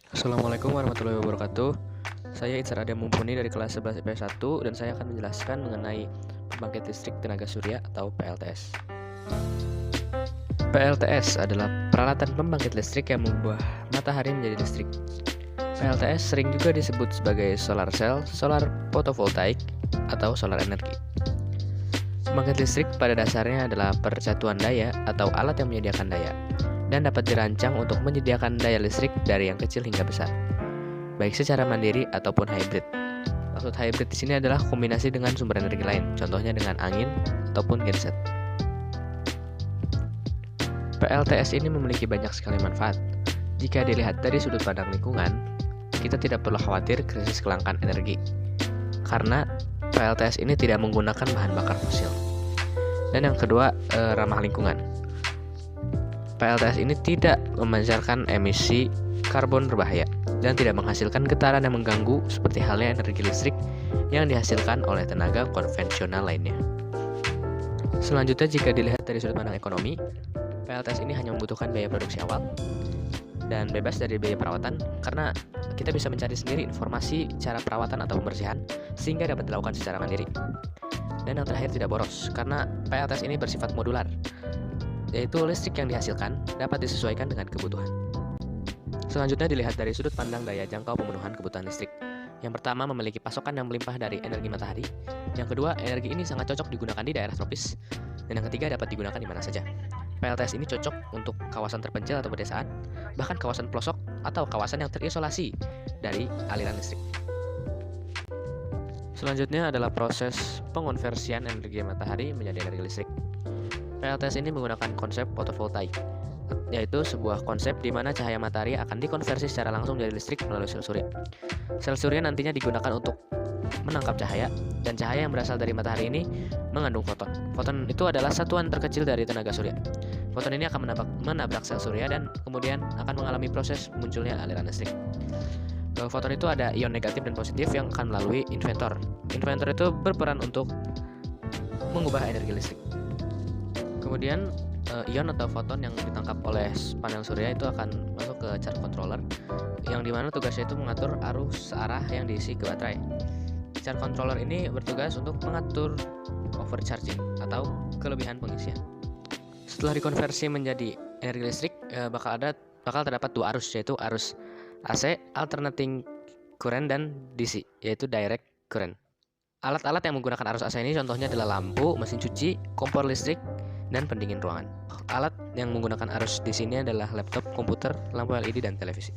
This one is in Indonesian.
Assalamualaikum warahmatullahi wabarakatuh. Saya Itzar Adem Mumpuni dari kelas 11 IPS 1 dan saya akan menjelaskan mengenai pembangkit listrik tenaga surya atau PLTS. PLTS adalah peralatan pembangkit listrik yang mengubah matahari menjadi listrik. PLTS sering juga disebut sebagai solar cell, solar photovoltaik, atau solar energi. Pembangkit listrik pada dasarnya adalah persatuan daya atau alat yang menyediakan daya dan dapat dirancang untuk menyediakan daya listrik dari yang kecil hingga besar, baik secara mandiri ataupun hybrid. Maksud hybrid di sini adalah kombinasi dengan sumber energi lain, contohnya dengan angin ataupun genset. PLTS ini memiliki banyak sekali manfaat. Jika dilihat dari sudut pandang lingkungan, kita tidak perlu khawatir krisis kelangkaan energi, karena PLTS ini tidak menggunakan bahan bakar fosil. Dan yang kedua, ramah lingkungan. PLTS ini tidak memancarkan emisi karbon berbahaya dan tidak menghasilkan getaran yang mengganggu seperti halnya energi listrik yang dihasilkan oleh tenaga konvensional lainnya. Selanjutnya, jika dilihat dari sudut pandang ekonomi, PLTS ini hanya membutuhkan biaya produksi awal dan bebas dari biaya perawatan karena kita bisa mencari sendiri informasi cara perawatan atau pembersihan sehingga dapat dilakukan secara mandiri. Dan yang terakhir, tidak boros karena PLTS ini bersifat modular, yaitu listrik yang dihasilkan dapat disesuaikan dengan kebutuhan. Selanjutnya dilihat dari sudut pandang daya jangkau pemenuhan kebutuhan listrik. Yang pertama, memiliki pasokan yang melimpah dari energi matahari. Yang kedua, energi ini sangat cocok digunakan di daerah tropis. Dan yang ketiga, dapat digunakan di mana saja. PLTS ini cocok untuk kawasan terpencil atau pedesaan, bahkan kawasan pelosok atau kawasan yang terisolasi dari aliran listrik. Selanjutnya adalah proses pengonversian energi matahari menjadi energi listrik. PLTS ini menggunakan konsep fotovoltaik, yaitu sebuah konsep di mana cahaya matahari akan dikonversi secara langsung dari listrik melalui sel surya. Sel surya nantinya digunakan untuk menangkap cahaya, dan cahaya yang berasal dari matahari ini mengandung foton. Foton itu adalah satuan terkecil dari tenaga surya. Foton ini akan menabrak sel surya dan kemudian akan mengalami proses munculnya aliran listrik. Foton itu ada ion negatif dan positif yang akan melalui inverter. Inverter itu berperan untuk mengubah energi listrik. Kemudian ion atau foton yang ditangkap oleh panel surya itu akan masuk ke charge controller, yang dimana tugasnya itu mengatur arus arah yang diisi ke baterai. Charge controller ini bertugas untuk mengatur overcharging atau kelebihan pengisian. Setelah dikonversi menjadi energi listrik, bakal terdapat dua arus, yaitu arus AC alternating current dan DC, yaitu direct current. Alat-alat yang menggunakan arus AC ini contohnya adalah lampu, mesin cuci, kompor listrik, dan pendingin ruangan. Alat yang menggunakan arus di sini adalah laptop, komputer, lampu LED, dan televisi.